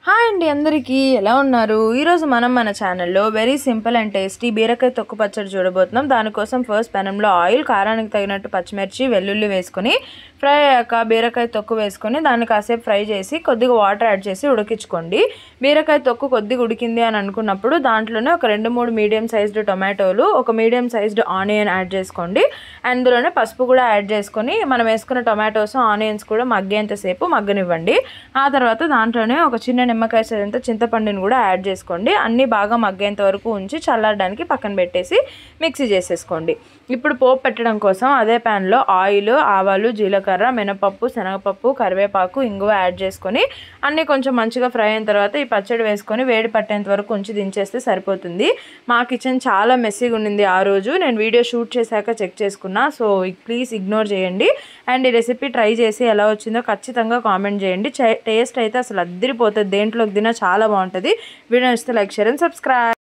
Hi అండి అందరికీ ఎలా ఉన్నారు? ఈరోజు మనం మన ఛానల్లో వెరీ సింపుల్ అండ్ టేస్టీ బీరకాయ తొక్కు పచ్చడి చూడబోతున్నాం. దానికోసం ఫస్ట్ పెనంలో ఆయిల్, కారానికి తగినట్టు పచ్చిమిర్చి, వెల్లుల్లి వేసుకొని ఫ్రై అయ్యాక బీరకాయ తొక్కు వేసుకొని దాన్ని కాసేపు ఫ్రై చేసి కొద్దిగా వాటర్ యాడ్ చేసి ఉడికించుకోండి. బీరకాయ తొక్కు కొద్దిగా ఉడికింది అని అనుకున్నప్పుడు దాంట్లోనే ఒక 2-3 మీడియం సైజ్డ్ టొమాటోలు, ఒక మీడియం సైజ్డ్ ఆనియన్ యాడ్ చేసుకోండి. అందులోనే పసుపు కూడా యాడ్ చేసుకొని మనం వేసుకున్న టొమాటోస్, ఆనియన్స్ కూడా మగ్గేంతసేపు మగ్గనివ్వండి. ఆ తర్వాత దాంట్లోనే ఒక చిన్న నిమ్మకాయ సైజంత చింతపండుని కూడా యాడ్ చేసుకోండి. అన్నీ బాగా మగ్గేంత వరకు ఉంచి చల్లారడానికి పక్కన పెట్టేసి మిక్సీ చేసేసుకోండి. ఇప్పుడు పోపు పెట్టడం కోసం అదే ప్యాన్లో ఆయిల్, ఆవాలు, జీలకర్ర, మినపప్పు, శనగపప్పు, కరివేపాకు, ఇంగువ యాడ్ చేసుకొని అన్నీ కొంచెం మంచిగా ఫ్రై అయిన తర్వాత ఈ పచ్చడి వేసుకొని వేడి పట్టేంత వరకు ఉంచి దించేస్తే సరిపోతుంది. మా కిచెన్ చాలా మెస్సీగా ఉండింది ఆ రోజు. నేను వీడియో షూట్ చేశాక చెక్ చేసుకున్నా. సో ప్లీజ్ ఇగ్నోర్ చేయండి. అండ్ ఈ రెసిపీ ట్రై చేసి ఎలా వచ్చిందో ఖచ్చితంగా కామెంట్ చేయండి. టేస్ట్ అయితే అసలు అద్దరిపోతుంది. దేంట్లోకి తినా చాలా బాగుంటుంది. వీడియో నచ్చితే లైక్, షేర్ అండ్ సబ్స్క్రైబ్.